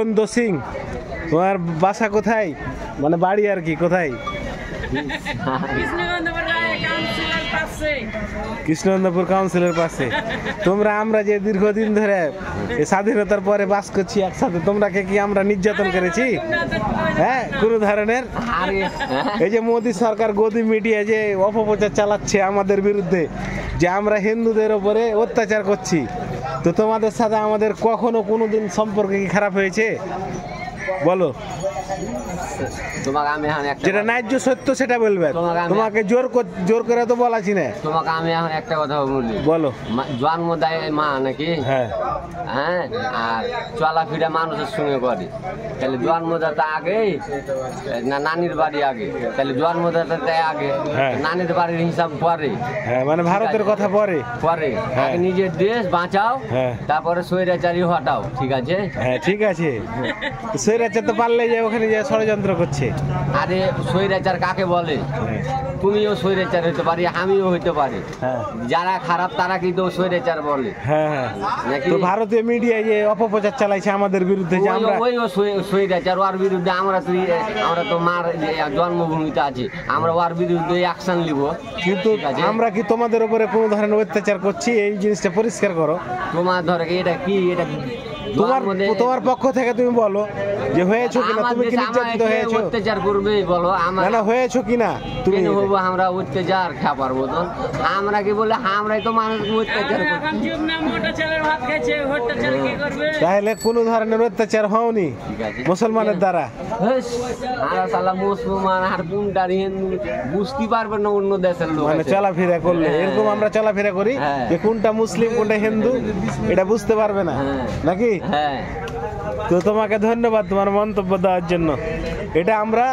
কুন্দ সিং, তোমার বাসা কোথায়? মানে বাড়ি আর কি কোথায়? কৃষ্ণনন্দপুর কাউন্সিলের পাশে। তোমরা আমরা যে দীর্ঘদিন ধরে স্বাধীনতার পরে বাস করছি একসাথে, তোমরাকে কি আমরা নির্যাতন করেছি? হ্যাঁ, কোন ধরনের? এই যে মোদী সরকার গদি মিডিয়া যে অপপ্রচার চালাচ্ছে আমাদের বিরুদ্ধে, যে আমরা হিন্দুদের উপরে অত্যাচার করছি, তো তোমাদের সাথে আমাদের কখনো কোনোদিন সম্পর্ক কি খারাপ হয়েছে? বলো। তোমাকে আমি এখন যেটা ন্যায্য সত্য সেটা বলবে। তোমাকে জোর করে তো বলাছি না। তোমাকে আমি এখন একটা কথা বলি। বলো। জন্ম দেয় মা নাকি? হ্যাঁ হ্যাঁ, আর চলাফেরা মানুষের সঙ্গে করে, তাহলে জন্মদাতা আগে না নানির বাড়ি আগে? তাহলে জন্মদাতা আগে, নানির বাড়ির হিসাব পরে। হ্যাঁ, মানে ভারতের কথা পরে পরে আগে নিজের দেশ বাঁচাও, তারপরে স্বৈরাচারী হটাও। ঠিক আছে? হ্যাঁ ঠিক আছে। স্বৈরাচার তো পারলে যে ওখানে যে ষড়যন্ত্র করছে। আরে স্বৈরাচার কাকে বলে? তুমিও স্বৈরাচার হইতে পারি, আমিও হইতে পারি। যারা খারাপ তারা কিন্তু স্বৈরাচার বলে। হ্যাঁ হ্যাঁ, তো ভারতীয় মিডিয়া যে অপপ্রচার চালাইছে আমাদের বিরুদ্ধে, যে আমরা ওই স্বৈরাচার, ওর বিরুদ্ধে আমরা তো মার জন্মভূমিতে আছি, আমরা ওর বিরুদ্ধে অ্যাকশন নিব। কিন্তু আমরা কি তোমাদের উপরে কোনো ধরনের অত্যাচার করছি? এই জিনিসটা পরিষ্কার করো। তোমার ধরে এটা কি, এটা তোমার পক্ষ থেকে তুমি বলো যে হয়েছো কিনা, তুমি কি নির্যাতিত হয়েছো? অত্যাচার করবে বলো, আমরা হয়েছো কিনা? তুমি হবো আমরা অত্যাচার খাবার মতন? আমরা কি বলে আমরাই তো মানুষ অত্যাচার করি। তাহলে কোন ধরনের অত্যাচার হওনি মুসলমানের দ্বারা? মুসলমান আর কোনটার হিন্দু বুঝতে পারবে না অন্য দেশের লোক। মানে চলাফেরা করলে এরকম আমরা চলাফেরা করি যে কোনটা মুসলিম কোনটা হিন্দু এটা বুঝতে পারবে না নাকি? হ্যাঁ। তো তোমাকে ধন্যবাদ তোমার মন্তব্য দেওয়ার জন্য। এটা আমরা